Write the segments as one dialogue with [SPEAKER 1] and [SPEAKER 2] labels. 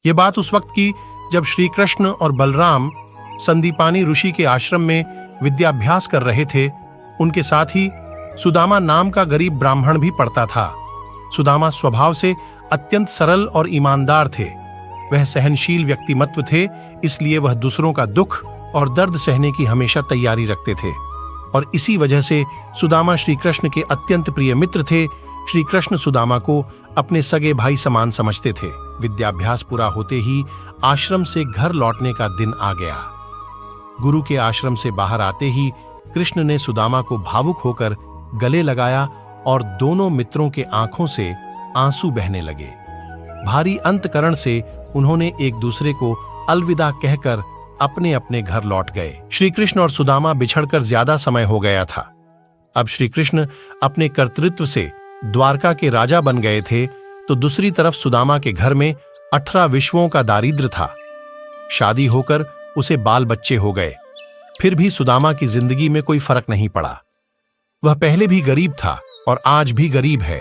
[SPEAKER 1] ये बात उस वक्त की जब श्री कृष्ण और बलराम संदीपानी ऋषि के आश्रम में विद्याभ्यास कर रहे थे। उनके साथ ही सुदामा नाम का गरीब ब्राह्मण भी पढ़ता था। सुदामा स्वभाव से अत्यंत सरल और ईमानदार थे। वह सहनशील व्यक्तिमत्व थे, इसलिए वह दूसरों का दुख और दर्द सहने की हमेशा तैयारी रखते थे और इसी वजह से सुदामा श्री कृष्ण के अत्यंत प्रिय मित्र थे। श्री कृष्ण सुदामा को अपने सगे भाई समान समझते थे। विद्याभ्यास पूरा होते ही आश्रम से घर लौटने का दिन आ गया। गुरु के आश्रम से बाहर आते ही कृष्ण ने सुदामा को भावुक होकर गले लगाया और दोनों मित्रों के आंखों से आंसू बहने लगे। भारी अंतकरण से उन्होंने एक दूसरे को अलविदा कहकर अपने अपने घर लौट गए। श्री कृष्ण और सुदामा बिछड़कर ज्यादा समय हो गया था। अब श्री कृष्ण अपने कर्तृत्व से द्वारका के राजा बन गए थे, तो दूसरी तरफ सुदामा के घर में 18 विश्वों का दारिद्र्य था। शादी होकर उसे बाल बच्चे हो गए, फिर भी सुदामा की जिंदगी में कोई फर्क नहीं पड़ा। वह पहले भी गरीब था और आज भी गरीब है।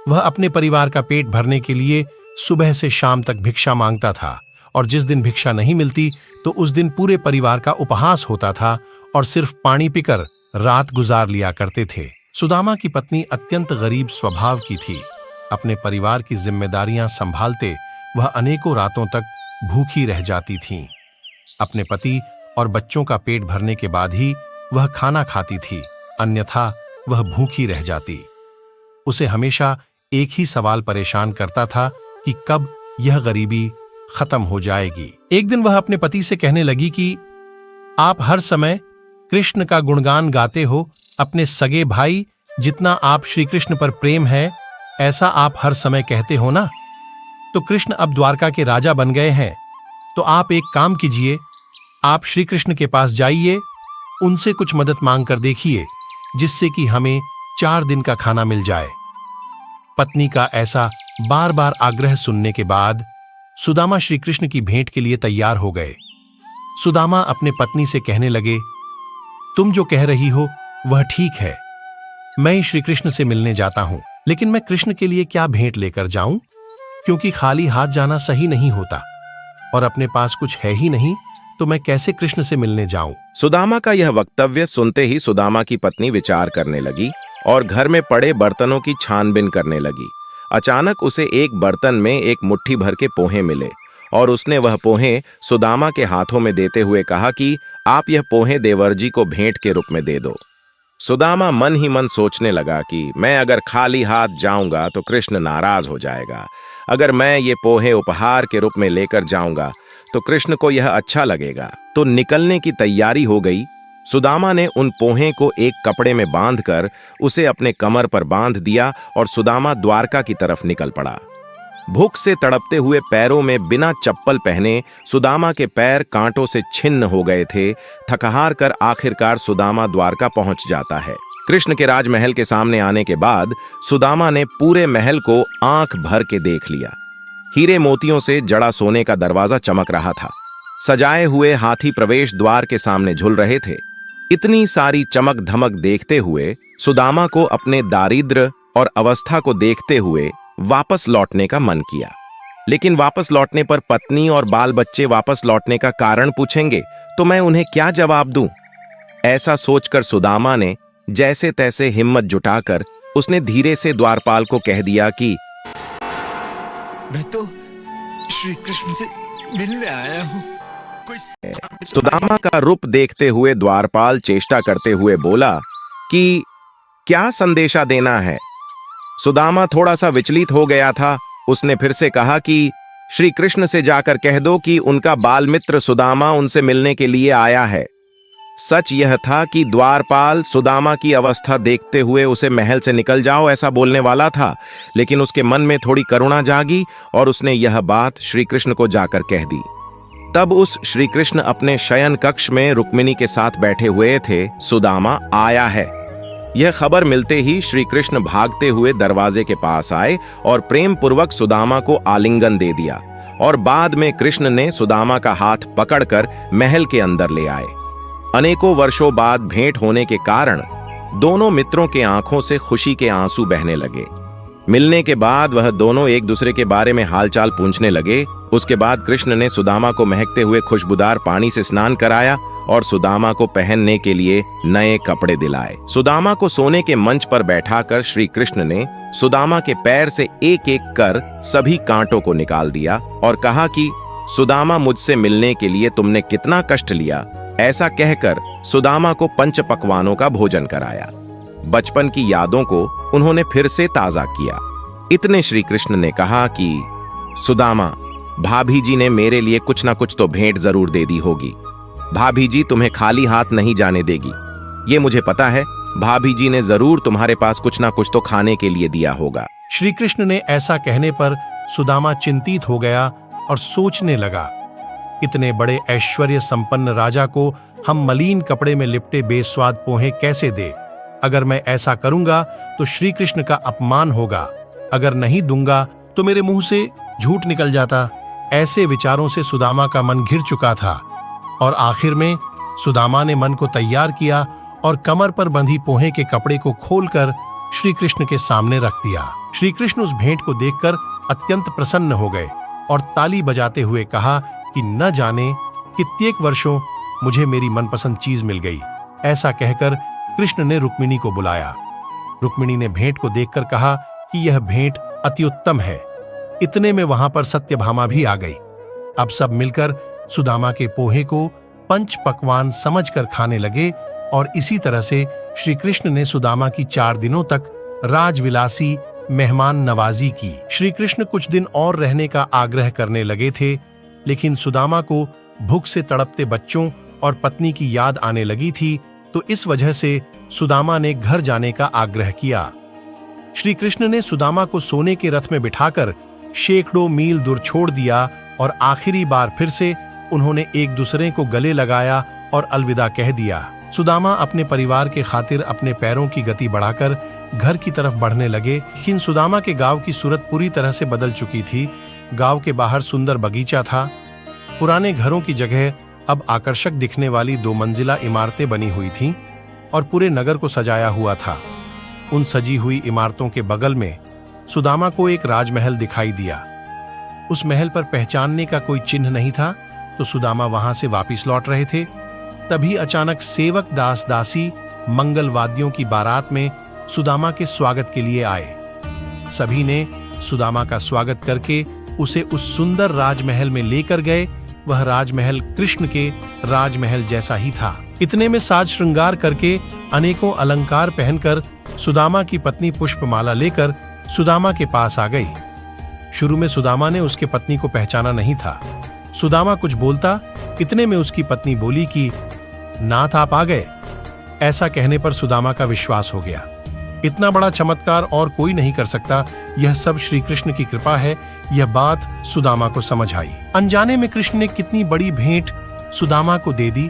[SPEAKER 1] वह अपने परिवार का पेट भरने के लिए सुबह से शाम तक भिक्षा मांगता था और जिस दिन भिक्षा नहीं मिलती तो उस दिन पूरे परिवार का उपहास होता था और सिर्फ पानी पीकर रात गुजार लिया करते थे। सुदामा की पत्नी अत्यंत गरीब स्वभाव की थी। अपने परिवार की जिम्मेदारियां संभालते वह अनेकों रातों तक भूखी रह जाती थीं। अपने पति और बच्चों का पेट भरने के बाद ही वह खाना खाती थी, अन्यथा वह भूखी रह जाती। उसे हमेशा एक ही सवाल परेशान करता था कि कब यह गरीबी खत्म हो जाएगी। एक दिन वह अपने पति से कहने लगी कि आप हर समय कृष्ण का गुणगान गाते हो। अपने सगे भाई जितना आप श्री कृष्ण पर प्रेम है, ऐसा आप हर समय कहते हो ना। तो कृष्ण अब द्वारका के राजा बन गए हैं, तो आप एक काम कीजिए, आप श्री कृष्ण के पास जाइए, उनसे कुछ मदद मांग कर देखिए, जिससे कि हमें 4 दिन का खाना मिल जाए। पत्नी का ऐसा बार बार आग्रह सुनने के बाद सुदामा श्री कृष्ण की भेंट के लिए तैयार हो गए। सुदामा अपने पत्नी से कहने लगे, तुम जो कह रही हो वह ठीक है, मैं श्री कृष्ण से मिलने जाता हूं, लेकिन मैं कृष्ण के लिए क्या भेंट लेकर जाऊं, क्योंकि खाली हाथ जाना सही नहीं होता और अपने पास कुछ है ही नहीं, तो मैं कैसे कृष्ण से मिलने जाऊं।
[SPEAKER 2] सुदामा का यह वक्तव्य सुनते ही सुदामा की पत्नी विचार करने लगी और घर में पड़े बर्तनों की छानबीन करने लगी। अचानक उसे एक बर्तन में एक मुट्ठी भर के पोहे मिले और उसने वह पोहे सुदामा के हाथों में देते हुए कहा कि आप यह पोहे देवर जी को भेंट के रूप में दे दो। सुदामा मन ही मन सोचने लगा कि मैं अगर खाली हाथ जाऊंगा तो कृष्ण नाराज हो जाएगा, अगर मैं ये पोहे उपहार के रूप में लेकर जाऊंगा तो कृष्ण को यह अच्छा लगेगा। तो निकलने की तैयारी हो गई। सुदामा ने उन पोहे को एक कपड़े में बांधकर उसे अपने कमर पर बांध दिया और सुदामा द्वारका की तरफ निकल पड़ा। भूख से तड़पते हुए पैरों में बिना चप्पल पहने सुदामा के पैर कांटों से छिन्न हो गए थे। थकहार कर आखिरकार सुदामा द्वारका पहुंच जाता है। कृष्ण के राजमहल के सामने आने के बाद सुदामा ने पूरे महल को आंख भर के देख लिया। हीरे मोतियों से जड़ा सोने का दरवाजा चमक रहा था। सजाए हुए हाथी प्रवेश द्वार के सामने झूल रहे थे। इतनी सारी चमक धमक देखते हुए सुदामा को अपने दारिद्र्य और अवस्था को देखते हुए वापस लौटने का मन किया, लेकिन वापस लौटने पर पत्नी और बाल बच्चे वापस लौटने का कारण पूछेंगे तो मैं उन्हें क्या जवाब दूं। ऐसा सोचकर सुदामा ने जैसे तैसे हिम्मत जुटाकर उसने धीरे से द्वारपाल को कह दिया कि
[SPEAKER 3] मैं तो श्री कृष्ण से मिलने आया हूं।
[SPEAKER 2] सुदामा का रूप देखते हुए द्वारपाल चेष्टा करते हुए बोला कि क्या संदेशा देना है। सुदामा थोड़ा सा विचलित हो गया था। उसने फिर से कहा कि श्री कृष्ण से जाकर कह दो कि उनका बाल मित्र सुदामा उनसे मिलने के लिए आया है। सच यह था कि द्वारपाल सुदामा की अवस्था देखते हुए उसे महल से निकल जाओ ऐसा बोलने वाला था, लेकिन उसके मन में थोड़ी करुणा जागी और उसने यह बात श्री कृष्ण को जाकर कह दी। तब उस श्री कृष्ण अपने शयन कक्ष में रुक्मिणी के साथ बैठे हुए थे। सुदामा आया है यह खबर मिलते ही श्री कृष्ण भागते हुए दरवाजे के पास आए और प्रेम पूर्वक सुदामा को आलिंगन दे दिया और बाद में कृष्ण ने सुदामा का हाथ पकड़कर महल के अंदर ले आए। अनेकों वर्षों बाद भेंट होने के कारण दोनों मित्रों के आंखों से खुशी के आंसू बहने लगे। मिलने के बाद वह दोनों एक दूसरे के बारे में हालचाल पूछने लगे। उसके बाद कृष्ण ने सुदामा को महकते हुए खुशबूदार पानी से स्नान कराया और सुदामा को पहनने के लिए नए कपड़े दिलाए। सुदामा को सोने के मंच पर बैठाकर श्री कृष्ण ने सुदामा के पैर से एक एक कर सभी कांटों को निकाल दिया और कहा कि सुदामा, मुझसे मिलने के लिए तुमने कितना कष्ट लिया। ऐसा कहकर सुदामा को पंच पकवानों का भोजन कराया। बचपन की यादों को उन्होंने फिर से ताजा किया। इतने श्री कृष्ण ने कहा कि सुदामा, भाभी जी ने मेरे लिए कुछ ना कुछ तो भेंट जरूर दे दी होगी। भाभी जी तुम्हें खाली हाथ नहीं जाने देगी, ये मुझे पता है। भाभी जी ने जरूर तुम्हारे पास कुछ ना कुछ तो खाने के लिए दिया होगा।
[SPEAKER 1] श्री कृष्ण ने ऐसा कहने पर सुदामा चिंतित हो गया और सोचने लगा, इतने बड़े ऐश्वर्य संपन्न राजा को हम मलिन कपड़े में लिपटे बेस्वाद पोहे कैसे दे। अगर मैं ऐसा करूंगा तो श्री कृष्ण का अपमान होगा, अगर नहीं दूंगा तो मेरे मुंह से झूठ निकल जाता। ऐसे विचारों से सुदामा का मन घिर चुका था और आखिर में सुदामा ने मन को तैयार किया और कमर पर बंधी पोहे के कपड़े को खोलकर श्री कृष्ण के सामने रख दिया। श्री कृष्ण उस भेंट को देखकर अत्यंत प्रसन्न हो गए और ताली बजाते हुए कहा कि न जाने कितने वर्षों मुझे मेरी मनपसंद चीज मिल गई। ऐसा कहकर कृष्ण ने रुक्मिणी को बुलाया। रुक्मिणी ने भेंट को देखकर कहा कि यह भेंट अति उत्तम है। इतने में वहां पर सत्यभामा भी आ गई। अब सब मिलकर सुदामा के पोहे को पंच पकवान समझकर खाने लगे और इसी तरह से श्री कृष्ण ने सुदामा की 4 दिनों तक राजविलासी मेहमान नवाजी की। श्री कृष्ण कुछ दिन और रहने का आग्रह करने लगे थे, लेकिन सुदामा को भूख से तड़पते बच्चों और पत्नी की याद आने लगी थी, तो इस वजह से सुदामा ने घर जाने का आग्रह किया। श्री कृष्ण ने सुदामा को सोने के रथ में बिठाकर सैकड़ों मील दूर छोड़ दिया और आखिरी बार फिर से उन्होंने एक दूसरे को गले लगाया और अलविदा कह दिया। सुदामा अपने परिवार के खातिर अपने पैरों की गति बढ़ाकर घर की तरफ बढ़ने लगे, लेकिन सुदामा के गांव की सूरत पूरी तरह से बदल चुकी थी। गांव के बाहर सुंदर बगीचा था। पुराने घरों की जगह अब आकर्षक दिखने वाली 2 मंजिला इमारतें बनी हुई थीं और पूरे नगर को सजाया हुआ था। उन सजी हुई इमारतों के बगल में सुदामा को एक राजमहल दिखाई दिया। उस महल पर पहचानने का कोई चिन्ह नहीं था, तो सुदामा वहां से वापस लौट रहे थे। तभी अचानक सेवक दास दासी मंगल वाद्यों की बारात में सुदामा के स्वागत के लिए आए। सभी ने सुदामा का स्वागत करके उसे उस सुंदर राजमहल में लेकर गए। वह राजमहल कृष्ण के राजमहल जैसा ही था। इतने में साज श्रृंगार करके अनेकों अलंकार पहनकर सुदामा की पत्नी पुष्पमाला लेकर सुदामा के पास आ गई। शुरू में सुदामा ने उसके पत्नी को पहचाना नहीं था। सुदामा कुछ बोलता, इतने में उसकी पत्नी बोली कि नाथ आप आ गए। ऐसा कहने पर सुदामा का विश्वास हो गया। इतना बड़ा चमत्कार और कोई नहीं कर सकता, यह सब श्री कृष्ण की कृपा है। यह बात सुदामा को समझ आई। अनजाने में कृष्ण ने कितनी बड़ी भेंट सुदामा को दे दी।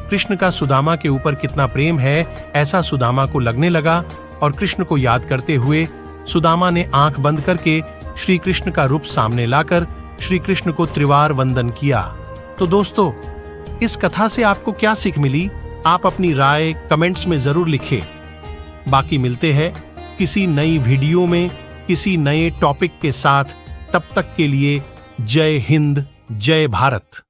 [SPEAKER 1] कृष्ण का सुदामा के ऊपर कितना प्रेम है, ऐसा सुदामा को लगने लगा और कृष्ण को याद करते हुए सुदामा ने आंख बंद करके श्री कृष्ण का रूप सामने लाकर श्री कृष्ण को त्रिवार वंदन किया। तो दोस्तों, इस कथा से आपको क्या सीख मिली? आप अपनी राय कमेंट्स में जरूर लिखें। बाकी मिलते हैं किसी नई वीडियो में किसी नए टॉपिक के साथ। तब तक के लिए जय हिंद, जय भारत।